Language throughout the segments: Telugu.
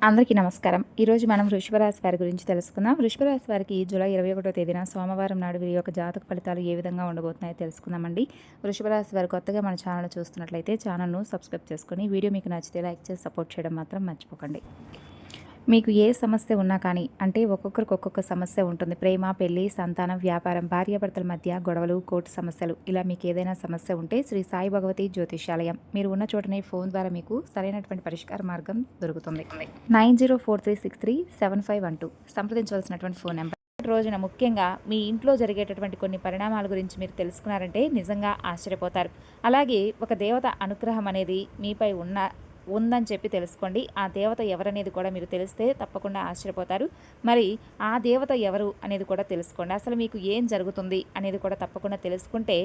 అందరికీ నమస్కారం. ఈరోజు మనం వృషభ రాశి వారి గురించి తెలుసుకుందాం. వృషభ రాశి వారికి జూలై 21వ తేదీన సోమవారం నాడు వీరి యొక్క జాతక ఫలితాలు ఏ విధంగా ఉండబోతున్నాయో తెలుసుకుందామండి. వృషభ రాశి వారు కొత్తగా మన ఛానల్ చూస్తున్నట్లయితే ఛానల్ను సబ్స్క్రైబ్ చేసుకొని వీడియో మీకు నచ్చితే లైక్ చేసి సపోర్ట్ చేయడం మాత్రం మర్చిపోకండి. మీకు ఏ సమస్య ఉన్నా కానీ అంటే ఒక్కొక్కరికి ఒక్కొక్క సమస్య ఉంటుంది. ప్రేమ, పెళ్లి, సంతానం, వ్యాపారం, భార్యాభర్తల మధ్య గొడవలు, కోర్టు సమస్యలు, ఇలా మీకు ఏదైనా సమస్య ఉంటే శ్రీ సాయి భగవతి జ్యోతిష్యాలయం మీరు ఉన్న చోటనే ఫోన్ ద్వారా మీకు సరైనటువంటి పరిష్కార మార్గం దొరుకుతుంది. 9043637512 సంప్రదించవలసినటువంటి ఫోన్ నెంబర్. రోజున ముఖ్యంగా మీ ఇంట్లో జరిగేటటువంటి కొన్ని పరిణామాల గురించి మీరు తెలుసుకున్నారంటే నిజంగా ఆశ్చర్యపోతారు. అలాగే ఒక దేవత అనుగ్రహం అనేది మీపై ఉందని చెప్పి తెలుసుకోండి. ఆ దేవత ఎవరనేది కూడా మీరు తెలిస్తే తప్పకుండా ఆశ్చర్యపోతారు. మరి ఆ దేవత ఎవరు అనేది కూడా తెలుసుకోండి. అసలు మీకు ఏం జరుగుతుంది అనేది కూడా తప్పకుండా తెలుసుకుంటే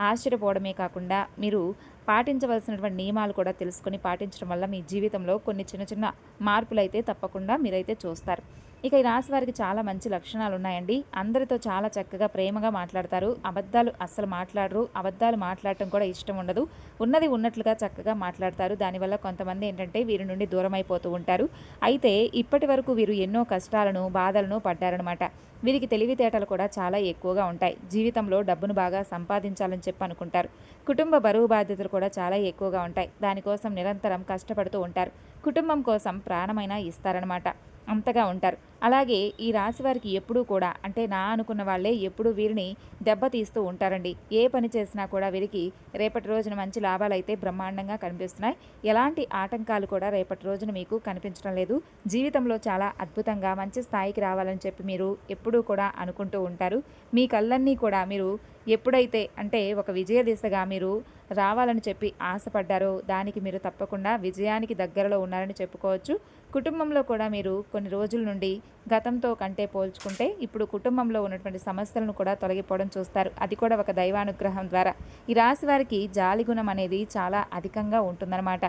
ఆశ్చర్యపోవడమే కాకుండా మీరు పాటించవలసినటువంటి నియమాలు కూడా తెలుసుకొని పాటించడం వల్ల మీ జీవితంలో కొన్ని చిన్న చిన్న మార్పులు అయితే తప్పకుండా మీరైతే చూస్తారు. ఇక ఈ రాశి వారికి చాలా మంచి లక్షణాలు ఉన్నాయండి. అందరితో చాలా చక్కగా ప్రేమగా మాట్లాడతారు. అబద్ధాలు అస్సలు మాట్లాడరు. అబద్ధాలు మాట్లాడటం కూడా ఇష్టం ఉండదు. ఉన్నది ఉన్నట్లుగా చక్కగా మాట్లాడతారు. దానివల్ల కొంతమంది ఏంటంటే వీరి నుండి దూరం అయిపోతూ ఉంటారు. అయితే ఇప్పటి వరకు వీరు ఎన్నో కష్టాలను బాధలను పడ్డారనమాట. వీరికి తెలివితేటలు కూడా చాలా ఎక్కువగా ఉంటాయి. జీవితంలో డబ్బును బాగా సంపాదించాలని చెప్పి అనుకుంటారు. కుటుంబ బరువు బాధ్యతలు కూడా చాలా ఎక్కువగా ఉంటాయి. దానికోసం నిరంతరం కష్టపడుతూ ఉంటారు. కుటుంబం కోసం ప్రాణమైనా ఇస్తారనమాట. అంతగా ఉంటారు. అలాగే ఈ రాశి వారికి ఎప్పుడూ కూడా అంటే నా అనుకున్న వాళ్ళే ఎప్పుడూ వీరిని దెబ్బతీస్తూ ఉంటారండి. ఏ పని చేసినా కూడా వీరికి రేపటి రోజున మంచి లాభాలు అయితే బ్రహ్మాండంగా కనిపిస్తున్నాయి. ఎలాంటి ఆటంకాలు కూడా రేపటి రోజున మీకు కనిపించడం లేదు. జీవితంలో చాలా అద్భుతంగా మంచి స్థాయికి రావాలని చెప్పి మీరు ఎప్పుడూ కూడా అనుకుంటూ ఉంటారు. మీ కళ్ళన్నీ కూడా మీరు ఎప్పుడైతే అంటే ఒక విజయ దిశగా మీరు రావాలని చెప్పి ఆశపడ్డారో దానికి మీరు తప్పకుండా విజయానికి దగ్గరలో ఉన్నారని చెప్పుకోవచ్చు. కుటుంబంలో కూడా మీరు కొన్ని రోజుల నుండి గతంతో కంటే పోల్చుకుంటే ఇప్పుడు కుటుంబంలో ఉన్నటువంటి సమస్యలను కూడా తొలగిపోవడం చూస్తారు. అది కూడా ఒక దైవానుగ్రహం ద్వారా. ఈ రాశి వారికి జాలి గుణం అనేది చాలా అధికంగా ఉంటుందన్నమాట.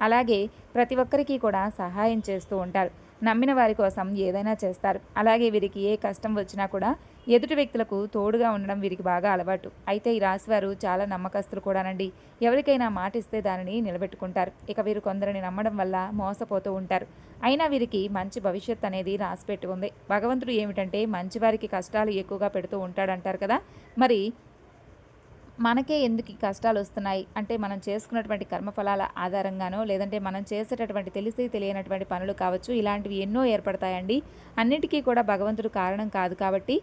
అలాగే ప్రతి ఒక్కరికి కూడా సహాయం చేస్తూ ఉంటారు. నమ్మిన వారి కోసం ఏదైనా చేస్తారు. అలాగే వీరికి ఏ కష్టం వచ్చినా కూడా ఎదుటి వ్యక్తులకు తోడుగా ఉండడం వీరికి బాగా అలవాటు. అయితే ఈ రాశివారు చాలా నమ్మకస్తులు కూడానండి. ఎవరికైనా మాటిస్తే దానిని నిలబెట్టుకుంటారు. ఇక వీరు కొందరిని నమ్మడం వల్ల మోసపోతూ ఉంటారు. అయినా వీరికి మంచి భవిష్యత్ అనేది రాసిపెట్టి ఉంది. భగవంతుడు ఏమిటంటే మంచివారికి కష్టాలు ఎక్కువగా పెడుతూ ఉంటాడంటారు కదా. మరి మనకే ఎందుకు ఈ కష్టాలు వస్తున్నాయి అంటే మనం చేసుకున్నటువంటి కర్మఫలాల ఆధారంగానో లేదంటే మనం చేసేటటువంటి తెలిసి తెలియనటువంటి పనులు కావచ్చు, ఇలాంటివి ఎన్నో ఏర్పడతాయండి. అన్నిటికీ కూడా భగవంతుడు కారణం కాదు. కాబట్టి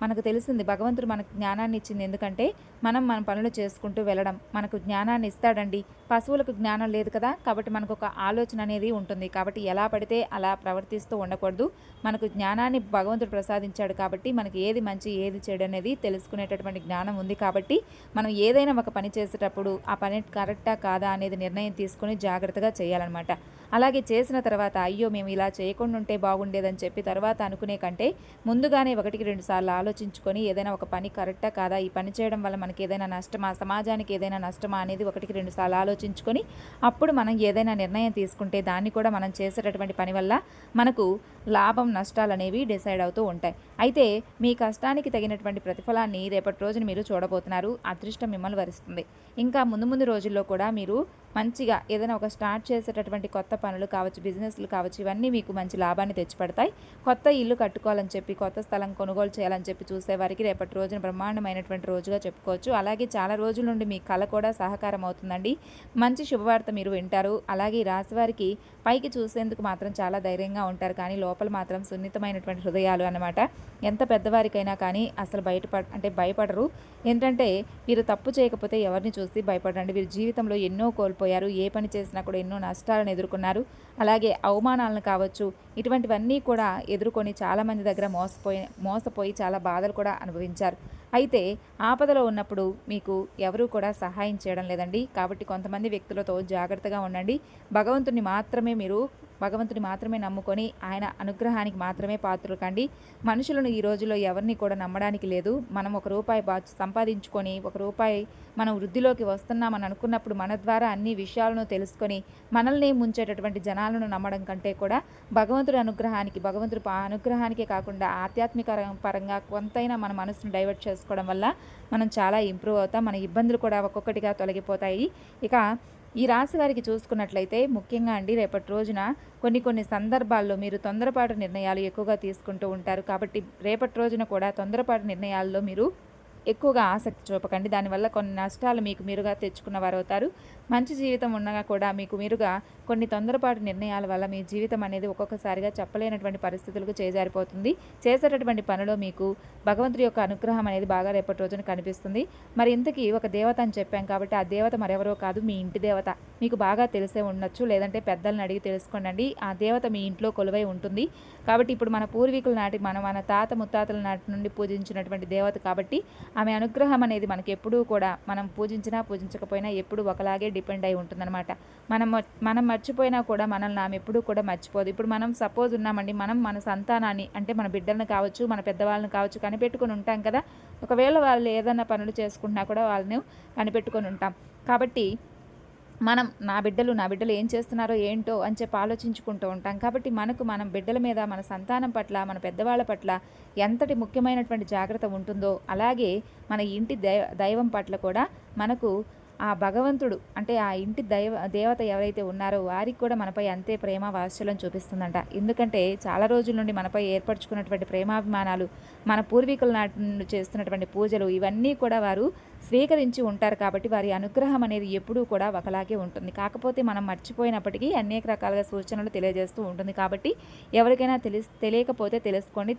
మనకు తెలిసింది భగవంతుడు మనకు జ్ఞానాన్ని ఇచ్చింది ఎందుకంటే మన పనులు చేసుకుంటూ వెళ్ళడం మనకు జ్ఞానాన్ని ఇస్తాడండి. పశువులకు జ్ఞానం లేదు కదా, కాబట్టి మనకు ఒక ఆలోచన అనేది ఉంటుంది. కాబట్టి ఎలా పడితే అలా ప్రవర్తిస్తూ ఉండకూడదు. మనకు జ్ఞానాన్ని భగవంతుడు ప్రసాదించాడు కాబట్టి మనకి ఏది మంచి ఏది చెడు అనేది తెలుసుకునేటటువంటి జ్ఞానం ఉంది. కాబట్టి మనం ఏదైనా ఒక పని చేసేటప్పుడు ఆ పని కరెక్టా కాదా అనేది నిర్ణయం తీసుకుని జాగ్రత్తగా చేయాలన్నమాట. అలాగే చేసిన తర్వాత అయ్యో మేము ఇలా చేయకుండా ఉంటే బాగుండేదని చెప్పి తర్వాత అనుకునే కంటే ముందుగానే 1-2 సార్లు ఆలోచించుకొని ఏదైనా ఒక పని కరెక్టా కాదా, ఈ పని చేయడం వల్ల మనకి ఏదైనా నష్టమా, సమాజానికి ఏదైనా నష్టమా అనేది 1-2 సార్లు ఆలోచించుకొని అప్పుడు మనం ఏదైనా నిర్ణయం తీసుకుంటే దాన్ని కూడా మనం చేసేటటువంటి పని వల్ల మనకు లాభం నష్టాలు అనేవి డిసైడ్ అవుతూ ఉంటాయి. అయితే మీ కష్టానికి తగినటువంటి ప్రతిఫలాన్ని రేపటి రోజున మీరు చూడబోతున్నారు. అదృష్టం మిమ్మల్ని వరిస్తుంది. ఇంకా ముందు రోజుల్లో కూడా మీరు మంచిగా ఏదైనా ఒక స్టార్ట్ చేసేటటువంటి కొత్త పనులు కావచ్చు, బిజినెస్లు కావచ్చు, ఇవన్నీ మీకు మంచి లాభాన్ని తెచ్చిపెడతాయి. కొత్త ఇల్లు కట్టుకోవాలని చెప్పి కొత్త స్థలం కొనుగోలు చేయాలని చెప్పి చూసేవారికి రేపటి రోజున బ్రహ్మాండమైనటువంటి రోజుగా చెప్పుకోవచ్చు. అలాగే చాలా రోజుల నుండి మీ కళ కూడా సహకారం అవుతుందండి. మంచి శుభవార్త మీరు వింటారు. అలాగే ఈ రాశివారికి పైకి చూసేందుకు మాత్రం చాలా ధైర్యంగా ఉంటారు, కానీ లోపల మాత్రం సున్నితమైనటువంటి హృదయాలు అన్నమాట. ఎంత పెద్దవారికైనా కానీ అసలు భయపడరు. ఏంటంటే వీరు తప్పు చేయకపోతే ఎవరిని చూసి భయపడండి. వీరు జీవితంలో ఎన్నో కోల్పోయారు. ఏ పని చేసినా కూడా ఎన్నో నష్టాలను ఎదుర్కొన్నారు. అలాగే అవమానాలను కావచ్చు, ఇటువంటివన్నీ కూడా ఎదుర్కొని చాలామంది దగ్గర మోసపోయి చాలా బాధలు కూడా అనుభవించారు. అయితే ఆపదలో ఉన్నప్పుడు మీకు ఎవరూ కూడా సహాయం చేయడం లేదండి. కాబట్టి కొంతమంది వ్యక్తులతో జాగ్రత్తగా ఉండండి. భగవంతుని మాత్రమే నమ్ముకొని ఆయన అనుగ్రహానికి మాత్రమే పాత్రలు కండి. మనుషులను ఈ రోజుల్లో ఎవరిని కూడా నమ్మడానికి లేదు. మనం ₹1 సంపాదించుకొని ₹1 మనం వృద్ధిలోకి వస్తున్నామని అనుకున్నప్పుడు మన ద్వారా అన్ని విషయాలను తెలుసుకొని మనల్ని ముంచేటటువంటి జనాలను నమ్మడం కంటే కూడా భగవంతుడి అనుగ్రహానికే కాకుండా ఆధ్యాత్మిక పరంగా కొంతైనా మన మనసును డైవర్ట్ చేసుకోవడం వల్ల మనం చాలా ఇంప్రూవ్ అవుతాం. మన ఇబ్బందులు కూడా ఒక్కొక్కటిగా తొలగిపోతాయి. ఇక ఈ రాశి వారికి చూసుకున్నట్లయితే ముఖ్యంగా అండి రేపటి రోజున కొన్ని సందర్భాల్లో మీరు తొందరపాటు నిర్ణయాలు ఎక్కువగా తీసుకుంటూ ఉంటారు. కాబట్టి రేపటి రోజున కూడా తొందరపాటు నిర్ణయాల్లో మీరు ఎక్కువగా ఆసక్తి చూపకండి. దానివల్ల కొన్ని నష్టాలు మీకు మీరుగా తెచ్చుకున్నవారవుతారు. మంచి జీవితం ఉండగా కూడా మీకు మీరుగా కొన్ని తొందరపాటు నిర్ణయాల వల్ల మీ జీవితం అనేది ఒక్కొక్కసారిగా చెప్పలేనటువంటి పరిస్థితులకు చేజారిపోతుంది. చేసేటటువంటి పనిలో మీకు భగవంతుడి యొక్క అనుగ్రహం అనేది బాగా రేపటి రోజున కనిపిస్తుంది. మరి ఇంతకీ ఒక దేవత అని చెప్పాం కాబట్టి ఆ దేవత మరెవరో కాదు, మీ ఇంటి దేవత. మీకు బాగా తెలిసే ఉండొచ్చు, లేదంటే పెద్దలను అడిగి తెలుసుకోండి. ఆ దేవత మీ ఇంట్లో కొలువై ఉంటుంది. కాబట్టి ఇప్పుడు మన పూర్వీకుల నాటి మన తాత ముత్తాతల నాటి నుండి పూజించినటువంటి దేవత కాబట్టి ఆమె అనుగ్రహం అనేది మనకి ఎప్పుడూ కూడా మనం పూజించినా పూజించకపోయినా ఎప్పుడూ ఒకలాగే డిపెండ్ అయి ఉంటుందన్నమాట. మనం మర్చిపోయినా కూడా మనల్ని ఆమె ఎప్పుడూ కూడా మర్చిపోదు. ఇప్పుడు మనం సపోజ్ ఉన్నామండి, మనం మన సంతానాన్ని అంటే మన బిడ్డలను కావచ్చు, మన పెద్దవాళ్ళని కావచ్చు కనిపెట్టుకొని ఉంటాం కదా. ఒకవేళ వాళ్ళు ఏదైనా పనులు చేసుకుంటున్నా కూడా వాళ్ళని కనిపెట్టుకొని ఉంటాం. కాబట్టి నా బిడ్డలు ఏం చేస్తున్నారో ఏంటో అని చెప్పి ఆలోచించుకుంటూ ఉంటాం. కాబట్టి మనం బిడ్డల మీద, మన సంతానం పట్ల, మన పెద్దవాళ్ళ పట్ల ఎంతటి ముఖ్యమైనటువంటి జాగ్రత్త ఉంటుందో అలాగే మన ఇంటి దైవం పట్ల కూడా మనకు ఆ భగవంతుడు అంటే ఆ ఇంటి దేవత ఎవరైతే ఉన్నారో వారికి కూడా మనపై అంతే ప్రేమ వాత్సల్యం చూపిస్తుందంట. ఎందుకంటే చాలా రోజుల నుండి మనపై ఏర్పరచుకున్నటువంటి ప్రేమాభిమానాలు, మన పూర్వీకుల నాటి నుండి చేస్తున్నటువంటి పూజలు ఇవన్నీ కూడా వారు స్వీకరించి ఉంటారు. కాబట్టి వారి అనుగ్రహం అనేది ఎప్పుడూ కూడా ఒకలాగే ఉంటుంది. కాకపోతే మనం మర్చిపోయినప్పటికీ అనేక రకాలుగా సూచనలు తెలియజేస్తూ ఉంటుంది. కాబట్టి ఎవరికైనా తెలియకపోతే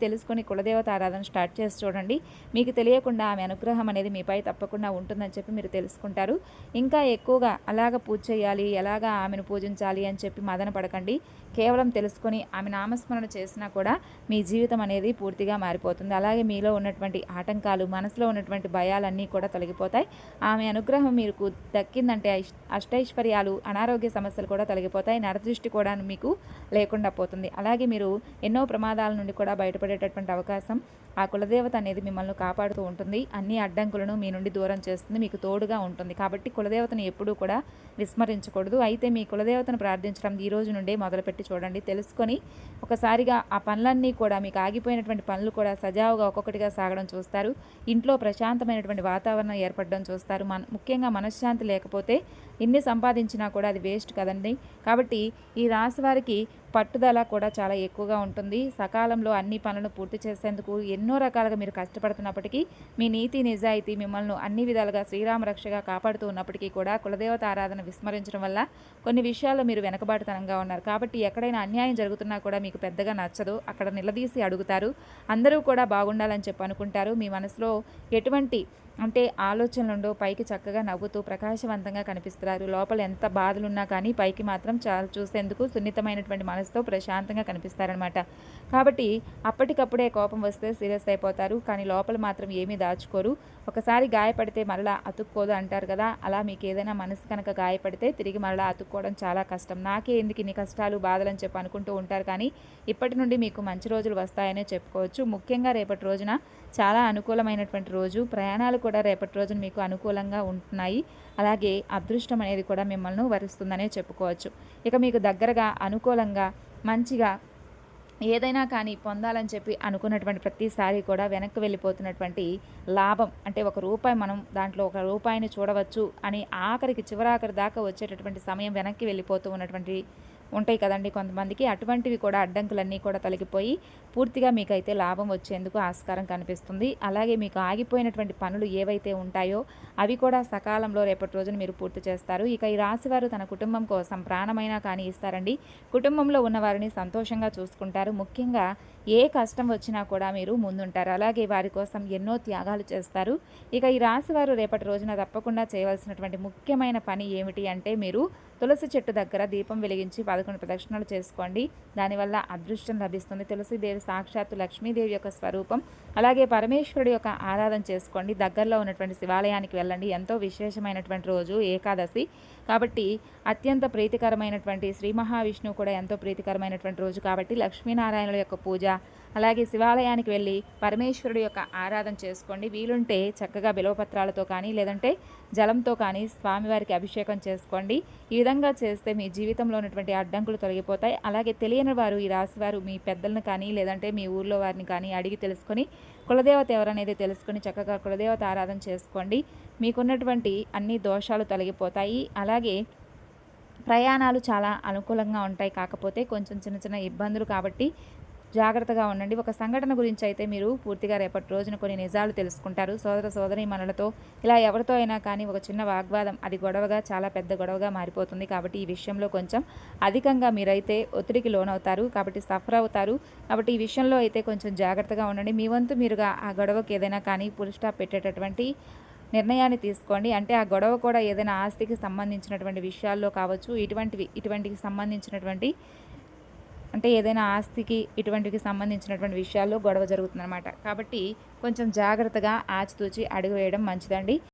తెలుసుకొని కులదేవత ఆరాధన స్టార్ట్ చేసి చూడండి. మీకు తెలియకుండా ఆమె అనుగ్రహం అనేది మీపై తప్పకుండా ఉంటుందని చెప్పి మీరు తెలుసుకుంటారు. ఇంకా ఎక్కువగా అలాగ పూజ చేయాలి, ఎలాగా ఆమెను పూజించాలి అని చెప్పి మదన పడకండి. కేవలం తెలుసుకొని ఆమె నామస్మరణ చేసినా కూడా మీ జీవితం అనేది పూర్తిగా మారిపోతుంది. అలాగే మీలో ఉన్నటువంటి ఆటంకాలు, మనసులో ఉన్నటువంటి భయాలన్నీ కూడా తొలగిపోతాయి. ఆమె అనుగ్రహం మీకు దక్కిందంటే అష్టైశ్వర్యాలు, అనారోగ్య సమస్యలు కూడా తొలగిపోతాయి. నరదృష్టి కూడా మీకు లేకుండా పోతుంది. అలాగే మీరు ఎన్నో ప్రమాదాల నుండి కూడా బయటపడేటటువంటి అవకాశం ఆ కులదేవత అనేది మిమ్మల్ని కాపాడుతూ ఉంటుంది. అన్ని అడ్డంకులను మీ నుండి దూరం చేస్తుంది, మీకు తోడుగా ఉంటుంది. కాబట్టి కులదేవతను ఎప్పుడూ కూడా విస్మరించకూడదు. అయితే మీ కులదేవతను ప్రార్థించడం ఈ రోజు నుండే మొదలుపెట్టి చూడండి. తెలుసుకొని ఒకసారిగా ఆ పనులన్నీ కూడా మీకు ఆగిపోయినటువంటి పనులు కూడా సజావుగా ఒక్కొక్కటిగా సాగడం చూస్తారు. ఇంట్లో ప్రశాంతమైనటువంటి వాతావరణం ఏర్పడడం చూస్తారు. ముఖ్యంగా మనశ్శాంతి లేకపోతే ఎన్ని సంపాదించినా కూడా అది వేస్ట్ కదండి. కాబట్టి ఈ రాశి వారికి పట్టుదల కూడా చాలా ఎక్కువగా ఉంటుంది. సకాలంలో అన్ని పనులను పూర్తి చేసేందుకు ఎన్నో రకాలుగా మీరు కష్టపడుతున్నప్పటికీ మీ నీతి నిజాయితీ మిమ్మల్ని అన్ని విధాలుగా శ్రీరామ రక్షగా కాపాడుతూ ఉన్నప్పటికీ కూడా కులదేవత ఆరాధన విస్మరించడం వల్ల కొన్ని విషయాల్లో మీరు వెనకబాటుతనంగా ఉన్నారు. కాబట్టి ఎక్కడైనా అన్యాయం జరుగుతున్నా కూడా మీకు పెద్దగా నచ్చదు. అక్కడ నిలదీసి అడుగుతారు. అందరూ కూడా బాగుండాలని చెప్పి అనుకుంటారు. మీ మనసులో ఎటువంటి అంటే ఆలోచనలుండో పైకి చక్కగా నవ్వుతూ ప్రకాశవంతంగా కనిపిస్తారు. లోపల ఎంత బాధలున్నా కానీ పైకి మాత్రం చాలా చూసేందుకు సున్నితమైనటువంటి మనసుతో ప్రశాంతంగా కనిపిస్తారనమాట. కాబట్టి అప్పటికప్పుడే కోపం వస్తే సీరియస్ అయిపోతారు, కానీ లోపల మాత్రం ఏమీ దాచుకోరు. ఒకసారి గాయపడితే మరలా అతుక్కోదు అంటారు కదా, అలా మీకు ఏదైనా మనసు కనుక గాయపడితే తిరిగి మరలా అతుక్కోవడం చాలా కష్టం. నాకే ఎందుకు ఇన్ని కష్టాలు బాధలని చెప్పి అనుకుంటూ ఉంటారు, కానీ ఇప్పటి నుండి మీకు మంచి రోజులు వస్తాయనే చెప్పుకోవచ్చు. ముఖ్యంగా రేపటి రోజున చాలా అనుకూలమైనటువంటి రోజు. ప్రయాణాలు కూడా రేపటి రోజున మీకు అనుకూలంగా ఉంటున్నాయి. అలాగే అదృష్టం అనేది కూడా మిమ్మల్ని వరిస్తుందనే చెప్పుకోవచ్చు. ఇక మీకు దగ్గరగా అనుకూలంగా మంచిగా ఏదైనా కానీ పొందాలని చెప్పి అనుకున్నటువంటి ప్రతిసారి కూడా వెనక్కి వెళ్ళిపోతున్నటువంటి లాభం అంటే ₹1 మనం దాంట్లో ₹1 చూడవచ్చు అని చివరాఖరి దాకా వచ్చేటటువంటి సమయం వెనక్కి వెళ్ళిపోతూ ఉన్నటువంటి ఉంటాయి కదండి కొంతమందికి. అటువంటివి కూడా అడ్డంకులన్నీ కూడా తొలగిపోయి పూర్తిగా మీకైతే లాభం వచ్చేందుకు ఆస్కారం కనిపిస్తుంది. అలాగే మీకు ఆగిపోయినటువంటి పనులు ఏవైతే ఉంటాయో అవి కూడా సకాలంలో రేపటి రోజున మీరు పూర్తి చేస్తారు. ఇక ఈ రాశివారు తన కుటుంబం కోసం ప్రాణమైనా కానీ ఇస్తారండి. కుటుంబంలో ఉన్న వారిని సంతోషంగా చూసుకుంటారు. ముఖ్యంగా ఏ కష్టం వచ్చినా కూడా మీరు ముందుంటారు. అలాగే వారి కోసం ఎన్నో త్యాగాలు చేస్తారు. ఇక ఈ రాశివారు రేపటి రోజున తప్పకుండా చేయవలసినటువంటి ముఖ్యమైన పని ఏమిటి అంటే మీరు తులసి చెట్టు దగ్గర దీపం వెలిగించి 11 ప్రదక్షిణలు చేసుకోండి. దానివల్ల అదృష్టం లభిస్తుంది. తులసిదేవి సాక్షాత్తు లక్ష్మీదేవి యొక్క స్వరూపం. అలాగే పరమేశ్వరుడి యొక్క ఆరాధన చేసుకోండి. దగ్గరలో ఉన్నటువంటి శివాలయానికి వెళ్ళండి. ఎంతో విశేషమైనటువంటి రోజు ఏకాదశి కాబట్టి అత్యంత ప్రీతికరమైనటువంటి శ్రీ మహావిష్ణువు కూడా ఎంతో ప్రీతికరమైనటువంటి రోజు కాబట్టి లక్ష్మీనారాయణుల యొక్క పూజ అలాగే శివాలయానికి వెళ్ళి పరమేశ్వరుడు యొక్క ఆరాధన చేసుకోండి. వీలుంటే చక్కగా బిలవపత్రాలతో కానీ లేదంటే జలంతో కానీ స్వామివారికి అభిషేకం చేసుకోండి. ఈ విధంగా చేస్తే మీ జీవితంలో ఉన్నటువంటి అడ్డంకులు తొలగిపోతాయి. అలాగే తెలియని వారు ఈ రాశివారు మీ పెద్దలను కానీ లేదంటే మీ ఊర్లో వారిని కానీ అడిగి తెలుసుకొని కులదేవత ఎవరనేది తెలుసుకొని చక్కగా కులదేవత ఆరాధన చేసుకోండి. మీకున్నటువంటి అన్ని దోషాలు తొలగిపోతాయి. అలాగే ప్రయాణాలు చాలా అనుకూలంగా ఉంటాయి. కాకపోతే కొంచెం చిన్న చిన్న ఇబ్బందులు కాబట్టి జాగ్రత్తగా ఉండండి. ఒక సంఘటన గురించి అయితే మీరు పూర్తిగా రేపటి రోజున కొన్ని నిజాలు తెలుసుకుంటారు. సోదర సోదరీమణులతో ఇలా ఎవరితో అయినా కానీ ఒక చిన్న వాగ్వాదం అది గొడవగా చాలా పెద్ద గొడవగా మారిపోతుంది. కాబట్టి ఈ విషయంలో కొంచెం అధికంగా మీరైతే ఒత్తిడికి లోనవుతారు. కాబట్టి సఫర్ అవుతారు. కాబట్టి ఈ విషయంలో అయితే కొంచెం జాగ్రత్తగా ఉండండి. మీ వంతు మీరుగా ఆ గొడవకి ఏదైనా కానీ ఫుల్ స్టాప్ పెట్టేటటువంటి నిర్ణయాన్ని తీసుకోండి. అంటే ఆ గొడవ కూడా ఏదైనా ఆస్తికి సంబంధించినటువంటి విషయాల్లో కావచ్చు, ఇటువంటికి సంబంధించినటువంటి అంటే ఏదైనా ఆస్తికి ఇటువంటికి సంబంధించినటువంటి విషయాల్లో గొడవ జరుగుతుందన్నమాట. కాబట్టి కొంచెం జాగ్రత్తగా ఆచితూచి అడుగు వేయడం మంచిదండి.